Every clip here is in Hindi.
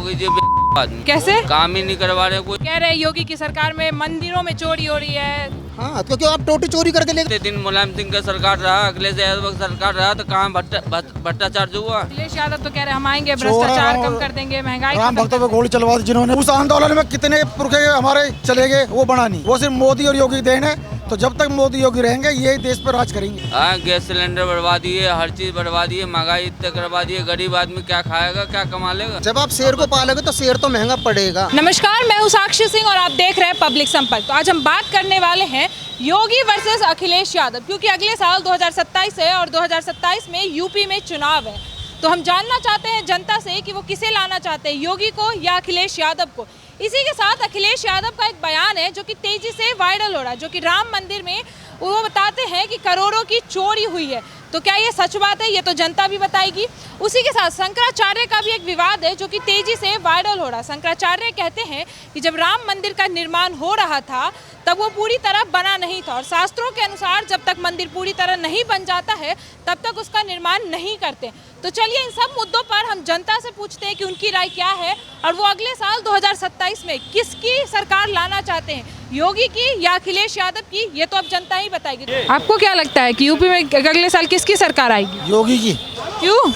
योगी जी आदमी कैसे? काम ही नहीं करवा रहे कोई। कह रहे हैं योगी की सरकार में मंदिरों में चोरी हो रही है। हाँ, क्योंकि आप टोटी चोरी करके ले इतने दिन मुलायम सिंह का सरकार रहा, अखिलेश यादव का सरकार रहा तो कहाँ भ्रष्टाचार हुआ। अखिलेश यादव तो कह रहे हैं हम आएंगे, भ्रष्टाचार कम कर देंगे, महंगाई राम खत्म भक्तों कर पे गोली चलवा दी जिन्होंने। उस आंदोलन में कितने पुरखे हमारे चले गए, वो बना नहीं। वो सिर्फ मोदी और योगी देन है। तो जब तक मोदी योगी रहेंगे यही देश पर राज करेंगे। हाँ, गैस सिलेंडर बढ़वा दिए, हर चीज बढ़वा दिए, महंगाई इतने करवा दिए, गरीब आदमी क्या खाएगा, क्या कमा लेगा। जब आप शेर को पालोगे तो शेर तो महंगा पड़ेगा। नमस्कार, मैं हूं साक्षी सिंह और आप देख रहे हैं पब्लिक संपर्क। तो आज हम बात करने वाले हैं योगी वर्सेस अखिलेश यादव, क्योंकि अगले साल 2027 है और 2027 में यूपी में चुनाव है। तो हम जानना चाहते हैं जनता से कि वो किसे लाना चाहते हैं, योगी को या अखिलेश यादव को। इसी के साथ अखिलेश यादव का एक बयान है जो कि तेजी से वायरल हो रहा है, जो कि राम मंदिर में वो बताते हैं कि करोड़ों की चोरी हुई है। तो क्या ये सच बात है, ये तो जनता भी बताएगी। उसी के साथ शंकराचार्य का भी एक विवाद है जो कि तेजी से वायरल हो रहा है। शंकराचार्य कहते हैं कि जब राम मंदिर का निर्माण हो रहा था तब वो पूरी तरह बना नहीं था, और शास्त्रों के अनुसार जब तक मंदिर पूरी तरह नहीं बन जाता है तब तक उसका निर्माण नहीं करते। तो चलिए इन सब मुद्दों पर हम जनता से पूछते हैं कि उनकी राय क्या है और वो अगले साल 2027 में किसकी सरकार लाना चाहते हैं, योगी की या अखिलेश यादव की। ये तो अब जनता ही बताएगी। आपको क्या लगता है कि यूपी में अगले साल किसकी सरकार आएगी? योगी की। क्यों?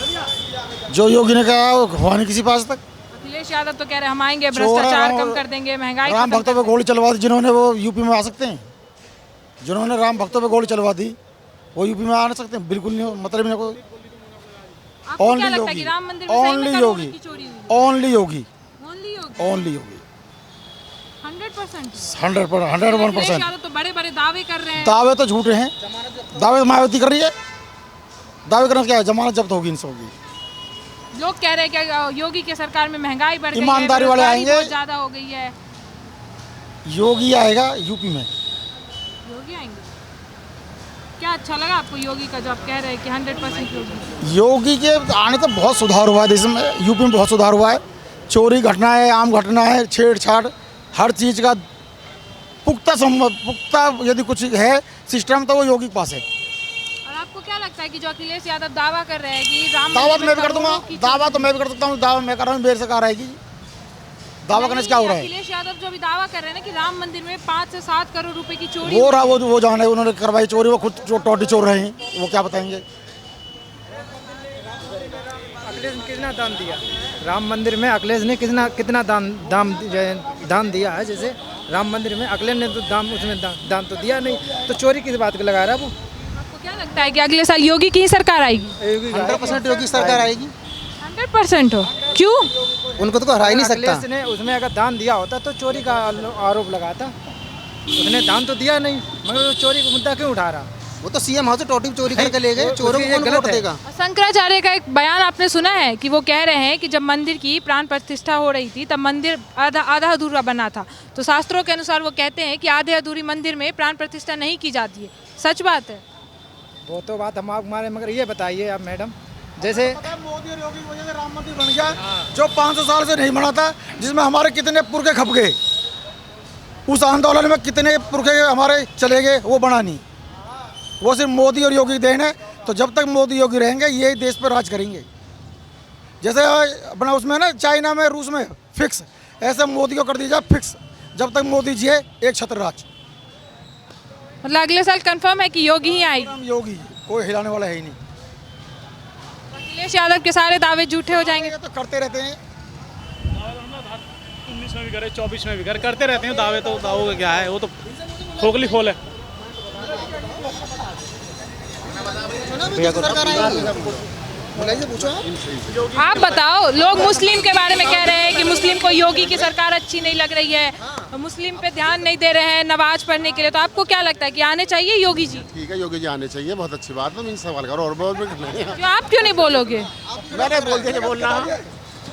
जो योगी ने कहा वो हुआ नहीं किसी पास तक। अखिलेश यादव तो कह रहे हैं हम आएंगे, भ्रष्टाचार कम कर देंगे, महंगाई राम खत्म भक्तों पे गोली चलवा दी जिन्होंने, वो यूपी में आ सकते हैं? जिन्होंने राम भक्तों पे गोली चलवा दी वो यूपी में आ नहीं सकते? बिल्कुल नहीं, मतलब नहीं कोई। आपको क्या लगता है कि राम मंदिर में सही में करोड़ों की चोरी हुई है? ओनली योगी। ओनली योगी? ओनली योगी। 100%? 101%। अखिलेश यादव तो बड़े बड़े दावे कर रहे हैं। दावे तो झूठे हैं। दावे मायावती कर रही है। दावे करना क्या है? जमानत जब्त होगी इनसे होगी। लोग कह रहे हैं कि योगी की सरकार में महंगाई बढ़ गई है, ईमानदारी वाले बेरोजगारी आएंगे। बहुत ज्यादा हो गई है। योगी आएगा यूपी में। योगी आएंगे? क्या अच्छा लगा आपको योगी का, जो आप कह रहे हैं कि 100% योगी? योगी के आने तो बहुत सुधार हुआ है देश में, यूपी में बहुत सुधार हुआ है। चोरी घटना है, आम घटना है, छेड़छाड़, हर चीज़ का पुख्ता यदि कुछ है सिस्टम तो वो योगी के पास है। और आपको क्या लगता है कि जो अखिलेश यादव दावा कर रहे हैं कि राम दावा तो मंदिर मैं में भी कर दूंगा, करोड़ों की दावा तो मैं भी कर सकता हूँ, दावा मैं कर रहा हूँ, मेरे सरकार आएगी। दावा करने से क्या हो रहा है? अखिलेश यादव जो अभी दावा कर रहे हैं ना कि राम मंदिर में 5 से 7 करोड़ रुपए की चोरी वो रहा, वो जाने उन्होंने करवाई चोरी, वो खुद टोटी चोर रहे हैं, वो क्या बताएंगे? अखिलेश ने कितना दान दिया राम मंदिर में? अखिलेश ने कितना दान दिया है? जैसे राम मंदिर में अखिलेश ने तो दान तो दिया नहीं, तो चोरी किस बात को लगा रहा है वो? आपको क्या लगता है कि अगले साल योगी की ही सरकार आएगी? 100% योगी सरकार आएगी। 100% हो? क्यों? उनको तो हरा ही नहीं सकता। अखिलेश ने उसमें अगर दान दिया होता तो चोरी का आरोप लगाता। उसने दान तो दिया नहीं, मगर वो चोरी का मुद्दा क्यों उठा रहा? वो तो सीएम हाउस से टोटी चोरी करके ले गए, चोरों को कौन वोट देगा? शंकराचार्य का एक बयान आपने सुना है कि वो कह रहे हैं कि जब मंदिर की प्राण प्रतिष्ठा हो रही थी तब मंदिर आधा अधूरा बना था। तो शास्त्रों के अनुसार वो कहते हैं कि आधे अधूरी मंदिर में प्राण प्रतिष्ठा नहीं की जाती है। सच बात है? वो तो बात हम आप मारे, मगर ये बताइए आप मैडम, जैसे मोदी और योगी की वजह से राम मंदिर बन गया, जो 500 साल से नहीं बना था, जिसमें हमारे कितने पुरखे खप गए। उस आंदोलन में कितने पुरखे हमारे चले गए, वो बना नहीं। वो सिर्फ मोदी और योगी देन है। तो जब तक मोदी योगी रहेंगे यही देश पर राज करेंगे। जैसे अपना उसमें ना चाइना में, रूस में फिक्स, ऐसे मोदी को कर दिया जाए फिक्स। जब तक मोदी जी है एक छत्र राज। मतलब अगले साल कंफर्म है कि योगी ही आएगी? योगी, कोई हिलाने वाला है ही नहीं। अखिलेश यादव के सारे दावे झूठे हो जाएंगे? तो करते रहते हैं। 19 में भी करे, 24 में भी करे, करते रहते हैं दावे। तो दावों का क्या है, वो तो खोखली खोल है। आप बताओ, लोग मुस्लिम के बारे में कह रहे हैं कि मुस्लिम को योगी की सरकार अच्छी नहीं लग रही है, मुस्लिम पे ध्यान नहीं दे रहे हैं नमाज पढ़ने के लिए। तो आपको क्या लगता है कि आने चाहिए योगी जी? ठीक है, योगी जी आने चाहिए, बहुत अच्छी बात है। सवाल करो और बहुत नहीं। क्यों, आप क्यों नहीं बोलोगे? मैंने बोल दिया, बोलना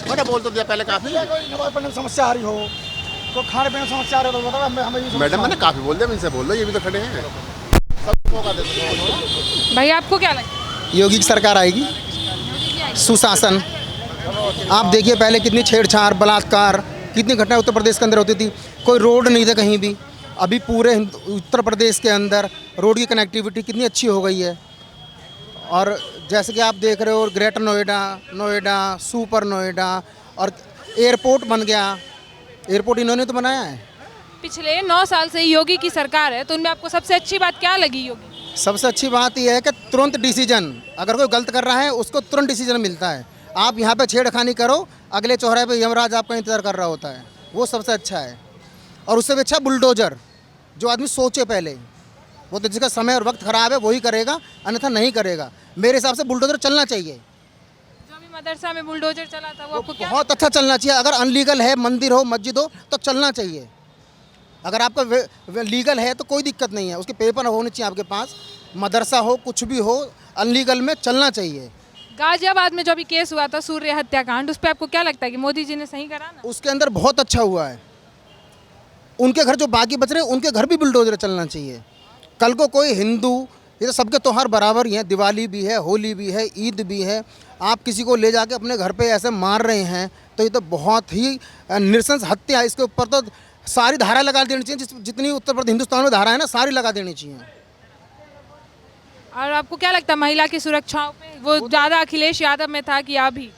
मैंने बोल तो दिया पहले काफी। नमाज पढ़ने में समस्या आ रही हो, तो खाने पीने में समस्या आ रही हो तो बताओ, हमें मैडम मैंने काफी बोल दिया, इनसे बोल दो, ये भी तो खड़े हैं। भाई आपको क्या लगता है? योगी की सरकार आएगी। सुशासन, आप देखिए पहले कितनी छेड़छाड़, बलात्कार, कितनी घटनाएं उत्तर प्रदेश के अंदर होती थी। कोई रोड नहीं था कहीं भी। अभी पूरे उत्तर प्रदेश के अंदर रोड की कनेक्टिविटी कितनी अच्छी हो गई है। और जैसे कि आप देख रहे हो, ग्रेटर नोएडा, सुपर नोएडा, और एयरपोर्ट बन गया, एयरपोर्ट इन्होंने तो बनाया है। पिछले 9 साल से योगी की सरकार है, तो उनमें आपको सबसे अच्छी बात क्या लगी योगी? सबसे अच्छी बात यह है कि तुरंत डिसीजन, अगर कोई गलत कर रहा है उसको तुरंत डिसीजन मिलता है। आप यहाँ पे छेड़खानी करो, अगले चौराहे पे यमराज आपका इंतज़ार कर रहा होता है, वो सबसे अच्छा है। और उससे भी अच्छा बुलडोजर, जो आदमी सोचे पहले, वो तो जिसका समय और वक्त ख़राब है वही करेगा, अन्यथा नहीं करेगा। मेरे हिसाब से बुलडोजर चलना चाहिए। जो अभी मदरसा में बुलडोजर चला था वो आपको क्या? बहुत अच्छा चलना चाहिए। अगर अनलीगल है, मंदिर हो मस्जिद हो, तो चलना चाहिए। अगर आपका लीगल है तो कोई दिक्कत नहीं है, उसके पेपर होने चाहिए आपके पास। मदरसा हो, कुछ भी हो, अनलीगल में चलना चाहिए। गाजियाबाद में जो अभी केस हुआ था सूर्य हत्याकांड, उस पर आपको क्या लगता है कि मोदी जी ने सही करा ना? उसके अंदर बहुत अच्छा हुआ है। उनके घर जो बाकी बच रहे हैं उनके घर भी बुलडोजर चलना चाहिए। कल को कोई हिंदू, ये तो सबके त्योहार बराबर ही हैं, दिवाली भी है, होली भी है, ईद भी है, आप किसी को ले जाके अपने घर पे ऐसे मार रहे हैं तो ये तो बहुत ही नृशंस हत्या है। इसके ऊपर तो सारी धारा लगा देनी चाहिए, जितनी उत्तर प्रदेश हिंदुस्तान में धारा है ना, सारी लगा देनी चाहिए। और आपको क्या लगता है महिला की सुरक्षाओं पे वो ज़्यादा अखिलेश यादव में था कि अभी?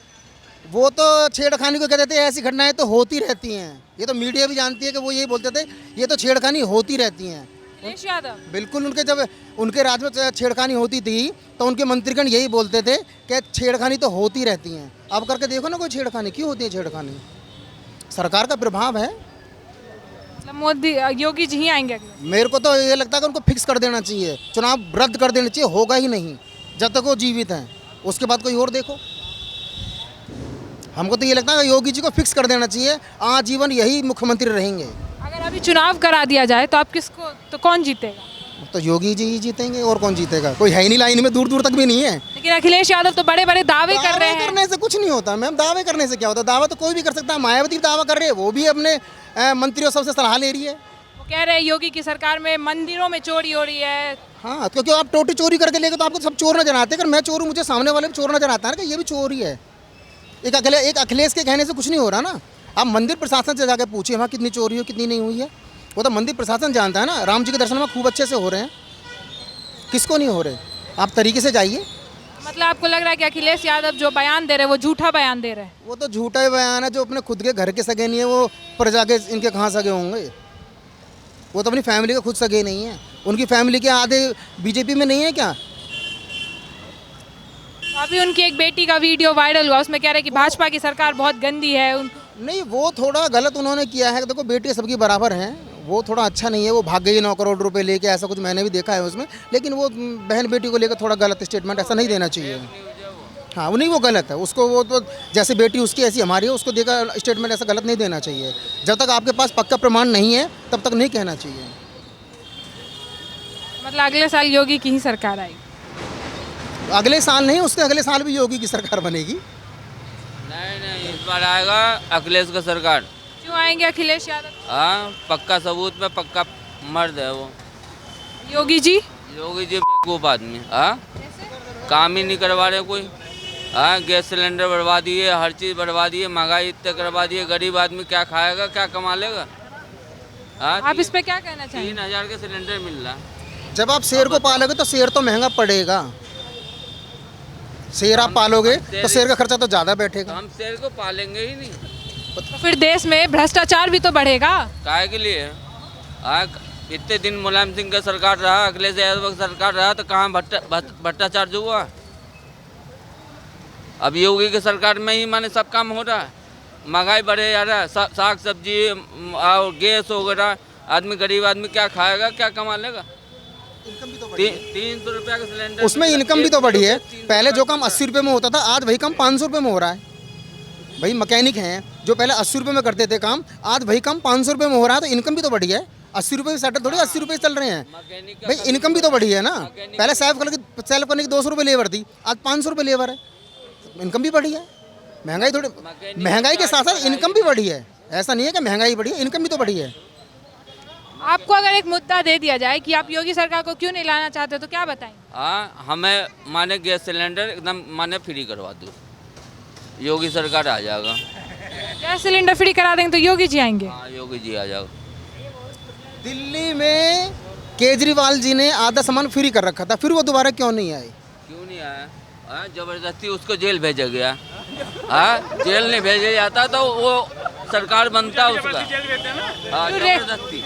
वो तो छेड़खानी को कहते थे, ऐसी घटनाएं तो होती रहती हैं। ये तो मीडिया भी जानती है कि वो यही बोलते थे, ये तो छेड़खानी होती रहती हैं। अखिलेश यादव बिल्कुल, उनके जब उनके राज में छेड़खानी होती थी तो उनके मंत्रीगण यही बोलते थे कि छेड़खानी तो होती रहती हैं। अब करके देखो ना कोई छेड़खानी क्यों होती है। छेड़खानी सरकार का प्रभाव है। मतलब मोदी योगी जी ही आएंगे अगले? मेरे को तो ये लगता है कि उनको फिक्स कर देना चाहिए, चुनाव रद्द कर देना चाहिए। होगा ही नहीं जब तक वो जीवित हैं, उसके बाद कोई और देखो। हमको तो ये लगता है कि योगी जी को फिक्स कर देना चाहिए, आजीवन यही मुख्यमंत्री रहेंगे। अगर अभी चुनाव करा दिया जाए तो आप किसको, तो कौन जीतेगा? तो योगी जी ही जीतेंगे, और कौन जीतेगा? कोई है ही नहीं, लाइन में दूर दूर तक भी नहीं है। लेकिन अखिलेश यादव तो बड़े बड़े दावे कर रहे हैं। करने से कुछ नहीं होता मैम, दावे करने से क्या होता है? दावा तो कोई भी कर सकता है। मायावती भी दावा कर रही है, वो भी अपने मंत्रियों सबसे सलाह ले रही है। वो कह रहे हैं योगी की सरकार में मंदिरों में चोरी हो रही है। हाँ, क्योंकि आप टोटी चोरी करके लेके तो आपको सब चोर नजर आते हैं। अगर मैं चोर हूँ, मुझे सामने वाले भी चोर नजर आता है ना कि ये भी चोर ही है। एक अखिलेश के कहने से कुछ नहीं हो रहा ना। आप मंदिर प्रशासन से जाकर पूछिए वहाँ कितनी चोरी हो, कितनी नहीं हुई है। वो तो मंदिर प्रशासन जानता है ना। राम जी के दर्शन में खूब अच्छे से हो रहे हैं, किसको नहीं हो रहे? आप तरीके से जाइए। मतलब आपको लग रहा है कि अखिलेश यादव जो बयान दे रहे हैं वो झूठा बयान दे रहे हैं? वो तो झूठा ही बयान है। जो अपने खुद के घर के सगे नहीं है, वो प्रजा के इनके कहाँ सगे होंगे? वो तो अपनी फैमिली के खुद सगे नहीं है। उनकी फैमिली के आधे बीजेपी में नहीं है क्या? अभी उनकी एक बेटी का वीडियो वायरल हुआ, उसमें कह रहे हैं कि भाजपा की सरकार बहुत गंदी है। नहीं, वो थोड़ा गलत उन्होंने किया है। देखो, बेटी सबकी बराबर हैं, वो थोड़ा अच्छा नहीं है। वो भाग गई 9 करोड़ रुपए लेके, ऐसा कुछ मैंने भी देखा है उसमें। लेकिन वो बहन बेटी को लेकर थोड़ा गलत स्टेटमेंट ऐसा नहीं देना चाहिए। हाँ, वो नहीं, वो गलत है। उसको वो तो जैसे बेटी उसकी ऐसी हमारी है, उसको देकर स्टेटमेंट ऐसा गलत नहीं देना चाहिए। जब तक आपके पास पक्का प्रमाण नहीं है तब तक नहीं कहना चाहिए। मतलब अगले साल योगी की ही सरकार आएगी? अगले साल नहीं, उसके अगले साल भी योगी की सरकार बनेगी। नहीं, इस बार आएगा अखिलेश का सरकार। क्यों आएंगे अखिलेश यादव? हाँ, पक्का सबूत में पक्का मर्द है वो। योगी जी बेवकूफ़ आदमी। हाँ, काम ही नहीं करवा रहे कोई। हाँ, गैस सिलेंडर बढ़वा दिए, हर चीज़ बढ़वा दिए, महंगाई इतने करवा दिए। गरीब आदमी क्या खाएगा, क्या कमा लेगा? हाँ, आप इस पे क्या कहना चाहिए? 3000 के सिलेंडर मिल रहा है। जब आप शेर को पालोगे तो शेर तो महंगा पड़ेगा। शेर आप पालोगे तो शेर का खर्चा तो ज़्यादा बैठेगा। हम शेर को पालेंगे ही नहीं। तो फिर देश में भ्रष्टाचार भी तो बढ़ेगा। काहे के लिए? हाँ, इतने दिन मुलायम सिंह का सरकार रहा, अखिलेश यादव का सरकार रहा, तो कहाँ भ्रष्टाचार जो हुआ? अब योगी की सरकार में ही माने सब काम हो रहा है। महंगाई बढ़े जा रहा है, साग सब्जी और गैस वगैरह। आदमी, गरीब आदमी क्या खाएगा, क्या कमा लेगा? 300 रुपया का सिलेंडर। उसमें इनकम भी तो बढ़ी है। पहले जो काम 80 रुपये में होता था, आज वही काम 500 रुपये में हो रहा है। भाई मैकेनिक हैं जो पहले 80 रुपये में करते थे काम, आज वही काम 500 रुपये में हो रहा है। तो इनकम भी तो बढ़ी है। 80 रुपये सेटल थोड़ी 80 रुपये चल रहे हैं भाई। इनकम भी तो बढ़ी है ना। पहले सेल्फ करने की 200 रुपये लेबर थी, आज 500 रुपये लेबर है। इनकम भी बढ़ी है। महंगाई थोड़ी, महंगाई के साथ साथ इनकम भी बढ़ी है। ऐसा नहीं है कि महंगाई बढ़ी है, इनकम भी तो बढ़ी है। आपको अगर एक मुद्दा दे दिया जाए कि आप योगी सरकार को क्यों नहीं लाना चाहते तो क्या बताएं? हाँ, हमें माने गैस सिलेंडर एकदम माने फ्री करवा दो, योगी सरकार आ जाएगा। गैस सिलेंडर फ्री करा देंगे तो योगी जी आएंगे? हाँ, योगी जी आ जाओ। दिल्ली में केजरीवाल जी ने आधा सामान फ्री कर रखा था, फिर वो दोबारा क्यों नहीं आए? क्यों नहीं आया? हाँ, जबरदस्ती उसको जेल भेजा गया। हाँ, जेल नहीं भेजा जाता तो वो सरकार बनता उसका। हाँ, तो रे- जबरदस्ती।